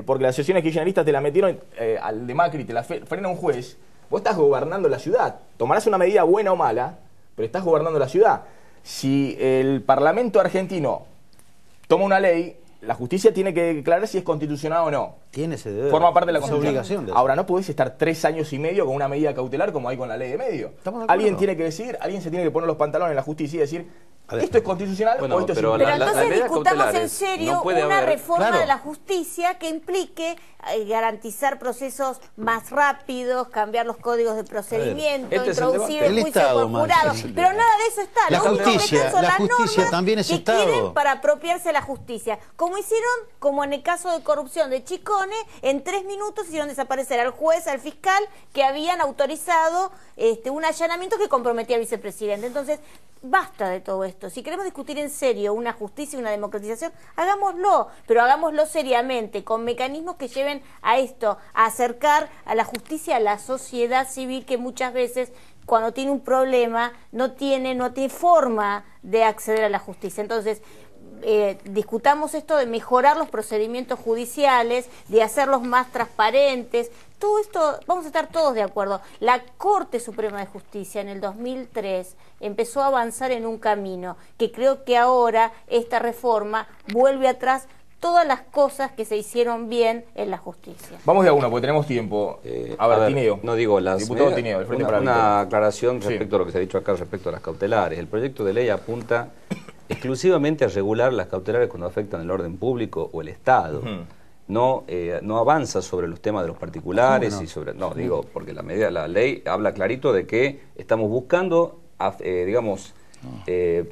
porque las sesiones kirchneristas te la metieron al de Macri, te la frena un juez, vos estás gobernando la ciudad. Tomarás una medida buena o mala, pero estás gobernando la ciudad. Si el Parlamento argentino toma una ley, la justicia tiene que declarar si es constitucional o no. Tiene ese deber. Forma parte de la Constitución. Ahora, no podés estar 3 años y medio con una medida cautelar como hay con la ley de medio. Alguien tiene que decidir, alguien se tiene que poner los pantalones en la justicia y decir, ¿esto es constitucional o esto es pero entonces discutamos en no serio puede una haber, reforma de la justicia que implique garantizar procesos más rápidos, cambiar los códigos de procedimiento, introducir el juicio por jurado. Pero nada de eso está. La Lo único que están son la las justicia normas también es que Estado. quieren para apropiarse de la justicia. Como hicieron, como en el caso de corrupción de Chicone, en 3 minutos hicieron desaparecer al juez, al fiscal, que habían autorizado un allanamiento que comprometía al vicepresidente. Entonces, basta de todo esto. Si queremos discutir en serio una justicia y una democratización, hagámoslo, pero hagámoslo seriamente, con mecanismos que lleven a esto, a acercar a la justicia a la sociedad civil, que muchas veces, cuando tiene un problema, no tiene forma de acceder a la justicia. Entonces, discutamos esto de mejorar los procedimientos judiciales, de hacerlos más transparentes. Todo esto, vamos a estar todos de acuerdo. La Corte Suprema de Justicia en el 2003 empezó a avanzar en un camino que creo que ahora esta reforma vuelve atrás todas las cosas que se hicieron bien en la justicia. Vamos de a uno, porque tenemos tiempo. A ver, Tineo. No digo las diputado Tineo, una aclaración respecto a lo que se ha dicho acá respecto a las cautelares. El proyecto de ley apunta exclusivamente a regular las cautelares cuando afectan el orden público o el Estado. No avanza sobre los temas de los particulares y sobre... No, digo, porque la ley habla clarito de que estamos buscando,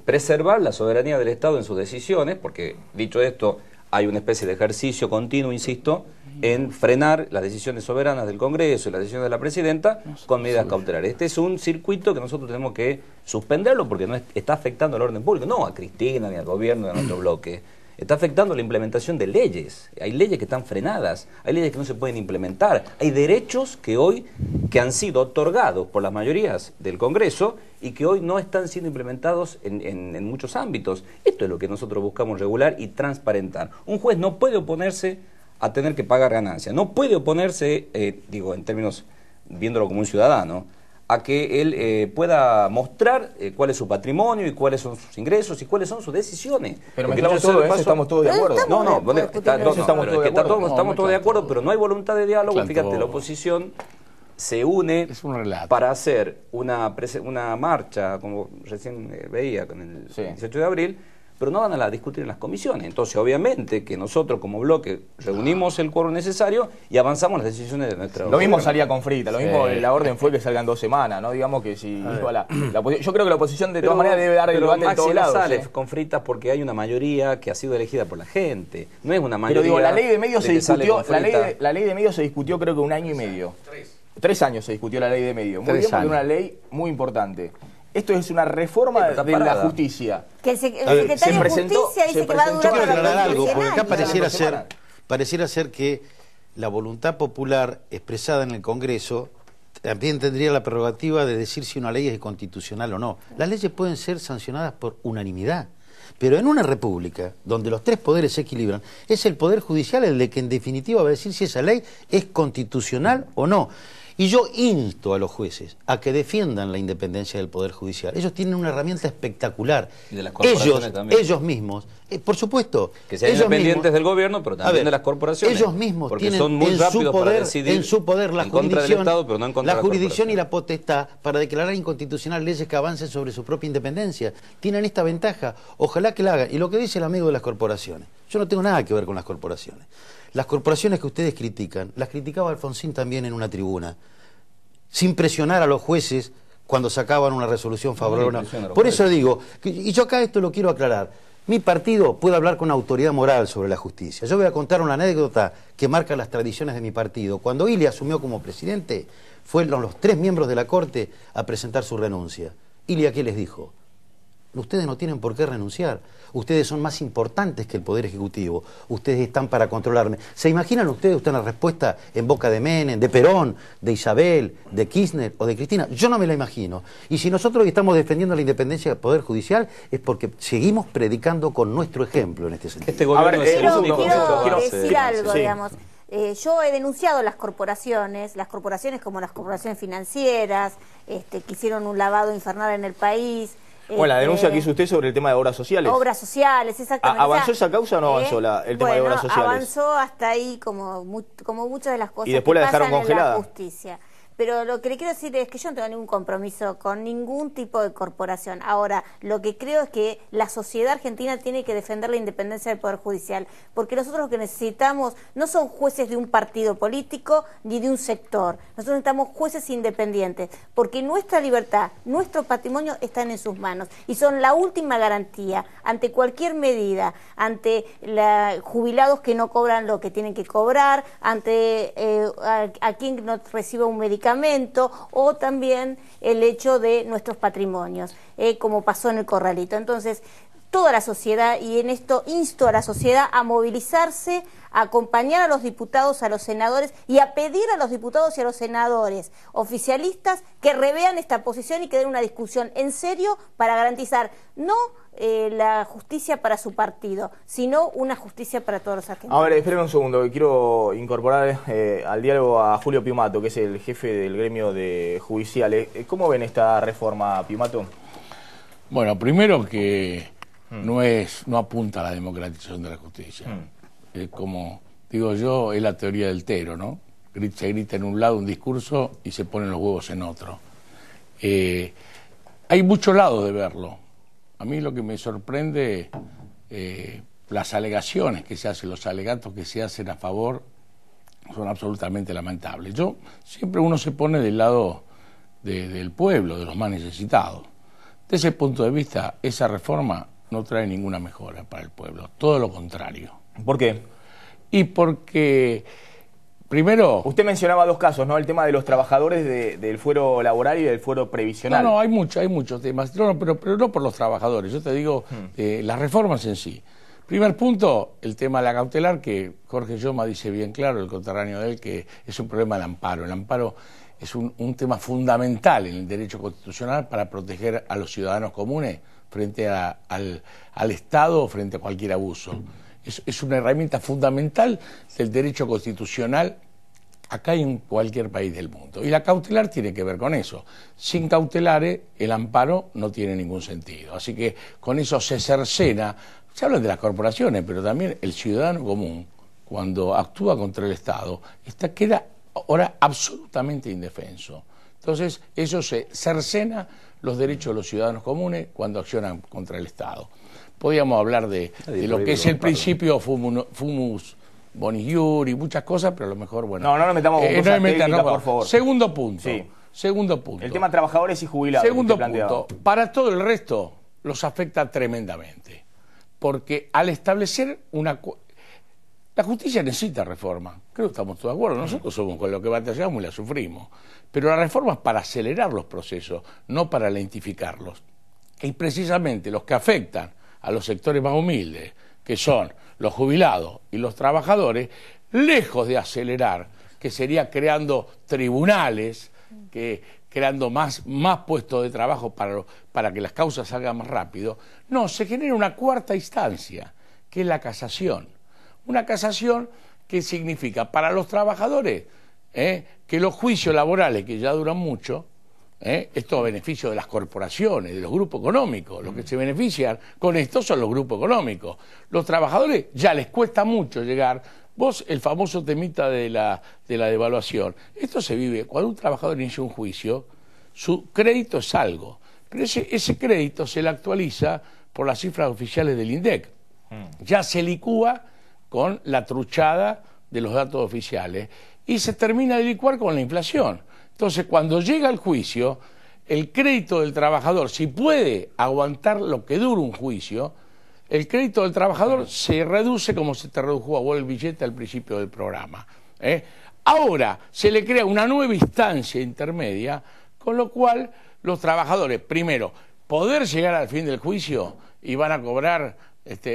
preservar la soberanía del Estado en sus decisiones, porque, dicho esto, hay una especie de ejercicio continuo, insisto, en frenar las decisiones soberanas del Congreso y las decisiones de la Presidenta con medidas cautelares. Este es un circuito que nosotros tenemos que suspenderlo porque no está afectando al orden público, no a Cristina ni al gobierno ni a nuestro bloque. Está afectando la implementación de leyes. Hay leyes que están frenadas, hay leyes que no se pueden implementar, hay derechos que han sido otorgados por las mayorías del Congreso y que hoy no están siendo implementados en muchos ámbitos. Esto es lo que nosotros buscamos regular y transparentar. Un juez no puede oponerse a tener que pagar ganancias, no puede oponerse, en términos, viéndolo como un ciudadano, a que él pueda mostrar cuál es su patrimonio y cuáles son sus ingresos y cuáles son sus decisiones. Pero estamos todos de acuerdo. Estamos todos de acuerdo, pero no hay voluntad de diálogo. Fíjate, la oposición se une para hacer una marcha, como recién veía con el 18 de abril, pero no van a discutir en las comisiones. Entonces, obviamente, que nosotros como bloque reunimos el quórum necesario y avanzamos las decisiones de nuestra... Lo mismo salía con Frita, lo mismo la orden fue que salgan 2 semanas, ¿no? Digamos que si... yo creo que la oposición de todas maneras debe dar el debate en todos lados. Sale con Fritas porque hay una mayoría que ha sido elegida por la gente. No es una mayoría... Pero digo, la ley de medios se discutió, la ley de medios se discutió creo que 1 año y medio. 3 años se discutió la ley de medios. Muy bien, porque una ley muy importante. Esto es una reforma de la justicia. Que el secretario de Justicia dice que va a durar para algo, porque acá pareciera ser que la voluntad popular expresada en el Congreso también tendría la prerrogativa de decir si una ley es constitucional o no. Las leyes pueden ser sancionadas por unanimidad. Pero en una república, donde los 3 poderes se equilibran, es el Poder Judicial el de que en definitiva va a decir si esa ley es constitucional o no. Y yo insto a los jueces a que defiendan la independencia del Poder Judicial. Ellos tienen una herramienta espectacular. Y de las corporaciones también. Ellos mismos, por supuesto. Que sean independientes del gobierno, pero también de las corporaciones. Ellos mismos porque tienen son muy rápidos para decidir en su poder la jurisdicción, Estado, pero no en contra la jurisdicción y la potestad para declarar inconstitucional leyes que avancen sobre su propia independencia. Tienen esta ventaja. Ojalá que la hagan. Y lo que dice el amigo de las corporaciones. Yo no tengo nada que ver con las corporaciones. Las corporaciones que ustedes critican, las criticaba Alfonsín también en una tribuna, sin presionar a los jueces cuando sacaban una resolución favorable. Por eso digo, y yo acá esto lo quiero aclarar, mi partido puede hablar con autoridad moral sobre la justicia. Yo voy a contar una anécdota que marca las tradiciones de mi partido. Cuando Ili asumió como presidente, fueron los 3 miembros de la Corte a presentar su renuncia. Ili, ¿a qué les dijo? ustedes no tienen por qué renunciar. Ustedes son más importantes que el Poder Ejecutivo. Ustedes están para controlarme. ¿Se imaginan ustedes una respuesta en boca de Menem, de Perón, de Isabel, de Kirchner o de Cristina? Yo no me la imagino. Y si nosotros estamos defendiendo la independencia del Poder Judicial es porque seguimos predicando con nuestro ejemplo en este sentido. Este gobierno es el único que quiero lo hace. decir algo, Sí. digamos. Yo he denunciado las corporaciones como las corporaciones financieras, que hicieron un lavado infernal en el país. Bueno, la denuncia que hizo usted sobre el tema de obras sociales. Obras sociales, exactamente. ¿Avanzó esa causa o no avanzó el tema de obras sociales? Avanzó hasta ahí como muchas de las cosas Y después que la dejaron pasan congelada. en la justicia. Pero lo que le quiero decir es que yo no tengo ningún compromiso con ningún tipo de corporación. Ahora, lo que creo es que la sociedad argentina tiene que defender la independencia del Poder Judicial, porque nosotros lo que necesitamos no son jueces de un partido político ni de un sector. Nosotros necesitamos jueces independientes, porque nuestra libertad, nuestro patrimonio están en sus manos y son la última garantía ante cualquier medida, ante jubilados que no cobran lo que tienen que cobrar, ante a quien no reciba un medicamento, o también el hecho de nuestros patrimonios, como pasó en el Corralito. Entonces, toda la sociedad, y en esto insto a la sociedad a movilizarse, a acompañar a los diputados, a los senadores, y a pedir a los diputados y a los senadores oficialistas que revean esta posición y que den una discusión en serio para garantizar no la justicia para su partido, sino una justicia para todos los argentinos. A ver, espérenme un segundo, que quiero incorporar al diálogo a Julio Piumato, que es el jefe del gremio de judiciales. ¿Cómo ven esta reforma, Piumato? Bueno, primero que no apunta a la democratización de la justicia. Como digo yo, es la teoría del tero, ¿no? Se grita en un lado un discurso y se ponen los huevos en otro. Hay muchos lados de verlo. A mí lo que me sorprende, las alegaciones que se hacen, los alegatos que se hacen a favor, son absolutamente lamentables. Siempre uno se pone del lado del pueblo, de los más necesitados. Desde ese punto de vista, esa reforma no trae ninguna mejora para el pueblo, todo lo contrario. ¿Por qué? Y porque, primero... Usted mencionaba dos casos, ¿no? El tema de los trabajadores del fuero laboral y del fuero previsional. No, hay muchos temas, pero no por los trabajadores, yo te digo las reformas en sí. Primer punto, el tema de la cautelar, que Jorge Lloma dice bien claro, el conterráneo de él, que es un problema del amparo. El amparo es un tema fundamental en el derecho constitucional para proteger a los ciudadanos comunes frente al Estado o frente a cualquier abuso. Es una herramienta fundamental del derecho constitucional acá y en cualquier país del mundo. Y la cautelar tiene que ver con eso. Sin cautelares, el amparo no tiene ningún sentido. Así que con eso se cercena, se habla de las corporaciones, pero también el ciudadano común, cuando actúa contra el Estado, queda ahora absolutamente indefenso. Entonces, eso se cercena los derechos de los ciudadanos comunes cuando accionan contra el Estado. Podríamos hablar de lo que es el principio fumus bonis iuris, muchas cosas, pero a lo mejor, bueno... No nos metamos con cosas técnicas, por favor. Segundo punto. Sí. Segundo punto. El tema trabajadores y jubilados. Segundo punto. Para todo el resto los afecta tremendamente. Porque al establecer una... La justicia necesita reforma. Creo que estamos todos de acuerdo. Nosotros somos con lo que batallamos y la sufrimos. Pero la reforma es para acelerar los procesos, no para lentificarlos. Y precisamente los que afectan a los sectores más humildes, que son los jubilados y los trabajadores, lejos de acelerar, que sería creando tribunales, creando más puestos de trabajo para que las causas salgan más rápido, no, se genera una cuarta instancia, que es la casación. Una casación que significa para los trabajadores que los juicios laborales, que ya duran mucho, esto a beneficio de las corporaciones, de los grupos económicos, los que se benefician con esto son los grupos económicos. Los trabajadores ya les cuesta mucho llegar. Vos, el famoso temita de la devaluación, esto se vive, cuando un trabajador inicia un juicio, su crédito es algo, pero ese crédito se le actualiza por las cifras oficiales del INDEC. Ya se licúa con la truchada de los datos oficiales y se termina de licuar con la inflación. Entonces, cuando llega el juicio, el crédito del trabajador, si puede aguantar lo que dura un juicio, el crédito del trabajador se reduce como se te redujo a vos el billete al principio del programa. Ahora se le crea una nueva instancia intermedia, con lo cual los trabajadores, primero, poder llegar al fin del juicio y van a cobrar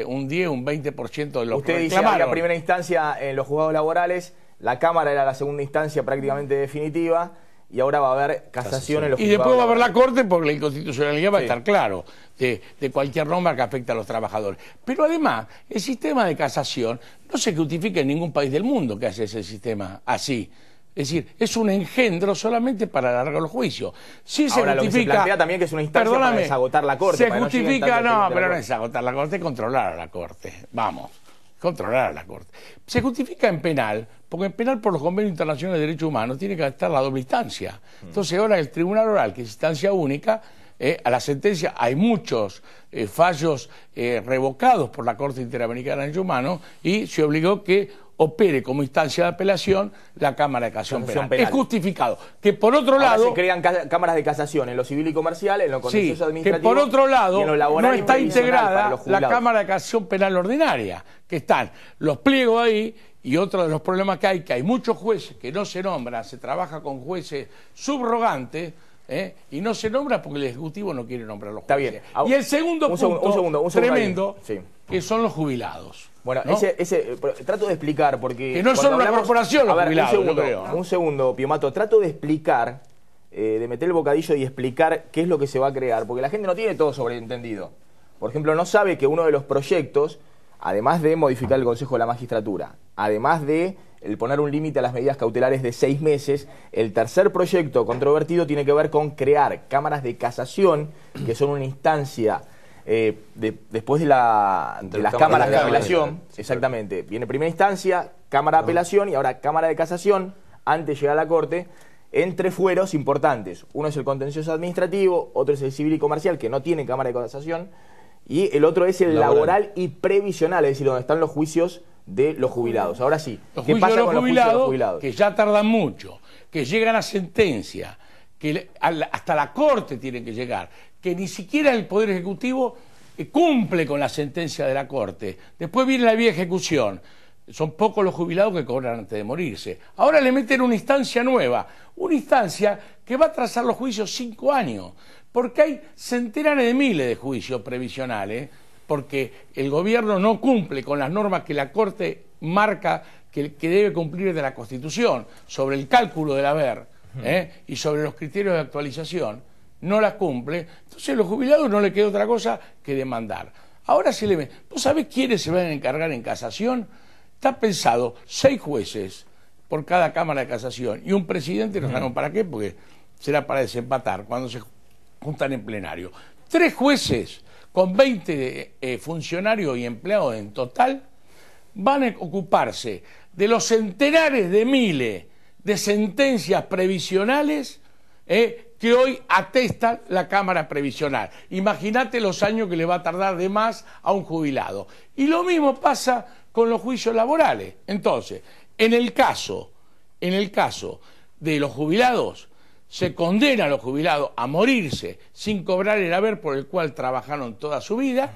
un 10, un 20% de lo Usted que dice reclamaron. que a primera instancia en los juzgados laborales, la Cámara era la segunda instancia prácticamente definitiva, y ahora va a haber casación en los Y juzgados después va a haber la laborales. Corte, porque la inconstitucionalidad va a Sí. estar claro de cualquier norma que afecte a los trabajadores. Pero además, el sistema de casación no se justifica en ningún país del mundo que hace ese sistema así. Es decir, es un engendro solamente para alargar los juicios. Sí se Ahora, lo que se justifica, plantea también que es una instancia para desagotar la Corte, Se para que no lleguen justifica, tantos no, expedientes a la pero no Corte. es agotar la Corte, es controlar a la Corte. Vamos, controlar a la Corte. Se justifica en penal, porque en penal por los convenios internacionales de derechos humanos tiene que estar la doble instancia. Entonces ahora el Tribunal Oral, que es instancia única, a la sentencia hay muchos fallos revocados por la Corte Interamericana de Derechos Humanos y se obligó que opere como instancia de apelación la Cámara de Casación Penal. Es justificado. Que por otro Ahora lado... se crean cámaras de casación en lo civil y comercial, en lo contencioso que administrativo. por otro lado y en lo laboral no y está previsional para integrada los la jubilados. Cámara de Casación Penal Ordinaria, que están los pliegos ahí, y otro de los problemas que hay muchos jueces que no se nombran, se trabaja con jueces subrogantes, y no se nombra porque el Ejecutivo no quiere nombrar los Está jueces. bien. Y el segundo Un punto segundo tremendo, ahí. Sí. que son los jubilados. Bueno, ¿no? trato de explicar porque... Que no son una corporación los jubilados, yo creo, ¿no? Un segundo, Piomato, trato de explicar, de meter el bocadillo y explicar qué es lo que se va a crear, porque la gente no tiene todo sobreentendido. Por ejemplo, no sabe que uno de los proyectos, además de modificar el Consejo de la Magistratura, además de el poner un límite a las medidas cautelares de 6 meses, el tercer proyecto controvertido tiene que ver con crear cámaras de casación, que son una instancia después de las cámaras de apelación. Exactamente. Viene primera instancia, cámara de apelación y ahora cámara de casación, antes de llegar a la Corte, en 3 fueros importantes. Uno es el contencioso administrativo, otro es el civil y comercial, que no tiene cámara de casación, y el otro es el laboral y previsional, es decir, donde están los juicios de los jubilados. Ahora sí, Los ¿qué juicios pasa de con los los juicios de los jubilados, jubilados? que ya tardan mucho, que llegan a sentencia, que hasta la Corte tiene que llegar, que ni siquiera el Poder Ejecutivo cumple con la sentencia de la Corte. Después viene la vía ejecución. Son pocos los jubilados que cobran antes de morirse. Ahora le meten una instancia nueva, una instancia que va a trazar los juicios 5 años, porque hay centenares de miles de juicios previsionales, porque el gobierno no cumple con las normas que la Corte marca que debe cumplir de la Constitución sobre el cálculo del haber y sobre los criterios de actualización, no las cumple. Entonces a los jubilados no le queda otra cosa que demandar. Ahora se le ve. ¿Vos sabés quiénes se van a encargar en casación? Está pensado 6 jueces por cada Cámara de Casación y un presidente, no sabemos para qué, porque será para desempatar cuando se juntan en plenario. 3 jueces con 20 funcionarios y empleados en total van a ocuparse de los centenares de miles de sentencias previsionales que hoy atestan la Cámara Previsional. Imagínate los años que le va a tardar de más a un jubilado. Y lo mismo pasa con los juicios laborales. Entonces, en el caso de los jubilados, se condena a los jubilados a morirse sin cobrar el haber por el cual trabajaron toda su vida,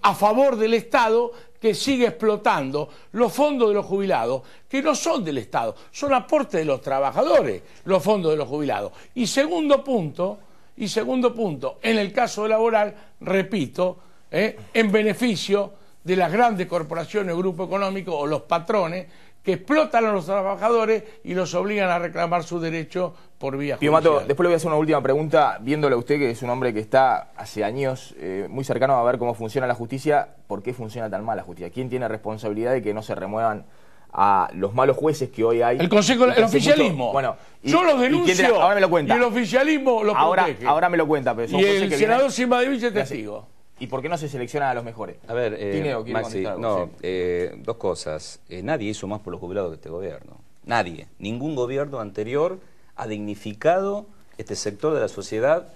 a favor del Estado, que sigue explotando los fondos de los jubilados, que no son del Estado, son aportes de los trabajadores, los fondos de los jubilados. Y segundo punto, en el caso laboral, repito, en beneficio de las grandes corporaciones o grupos económicos o los patrones que explotan a los trabajadores y los obligan a reclamar sus derechos por vía judicial. Piomato, después le voy a hacer una última pregunta, viéndole a usted que es un hombre que está hace años muy cercano a ver cómo funciona la justicia. ¿Por qué funciona tan mal la justicia? ¿Quién tiene responsabilidad de que no se remuevan a los malos jueces que hoy hay? El Consejo, el oficialismo. Bueno, yo los denuncio ahora me lo cuenta. y el oficialismo lo protege. Ahora me lo cuenta, pero son y jueces el que senador vienen... Simbadevich es testigo. ¿Y por qué no se seleccionan a los mejores? A ver, ¿Quiere Maxi, contestar algo? no, Sí. dos cosas. Nadie hizo más por los jubilados que este gobierno. Nadie. Ningún gobierno anterior ha dignificado este sector de la sociedad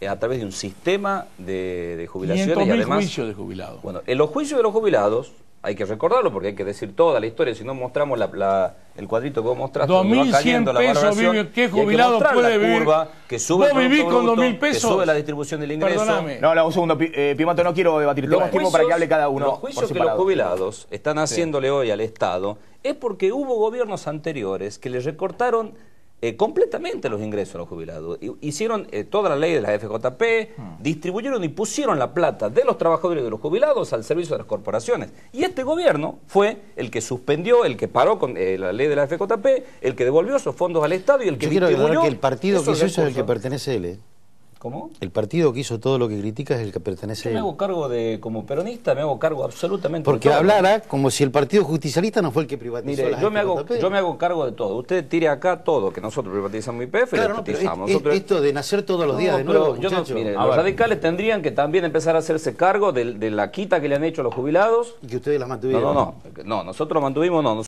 a través de un sistema de jubilaciones. 500.000 y además, juicios de jubilados. Bueno, en los juicios de los jubilados, hay que recordarlo porque hay que decir toda la historia, si no mostramos el cuadrito que vos mostraste, donde va 2.100 cayendo la pesos valoración, vive, ¿qué y hay que jubilado mostrar puede la vivir? curva que sube el ¿Vos vivís Producto con Bruto, 2.000 pesos? que sube la distribución del ingreso. Perdóname. No, un segundo, Piomato, no quiero debatir. Tengo tiempo para que hable cada uno. Los por juicios que los separado. jubilados están haciéndole hoy al Estado es porque hubo gobiernos anteriores que le recortaron completamente los ingresos a los jubilados. Hicieron toda la ley de la FJP, distribuyeron y pusieron la plata de los trabajadores y de los jubilados al servicio de las corporaciones. Y este gobierno fue el que suspendió, el que paró con la ley de la FJP, el que devolvió esos fondos al Estado y el que Yo quiero distribuyó aclarar que el partido que hizo esos eso es el que recursos. pertenece a él, ¿eh? ¿Cómo? El partido que hizo todo lo que critica es el que pertenece Yo a me él. hago cargo como peronista, me hago cargo absolutamente Porque de todo. hablara como si el partido justicialista no fue el que privatizó Mire, las yo me FJP. hago cargo de todo. Usted tire acá todo, que nosotros privatizamos YPF, Claro, le no, pero privatizamos. Nosotros- esto de nacer todos los días de pero nuevo, yo no- muchachos. mire, A los ver. radicales tendrían que también empezar a hacerse cargo de la quita que le han hecho a los jubilados. Y que ustedes las mantuvieron. No, nosotros mantuvimos, no.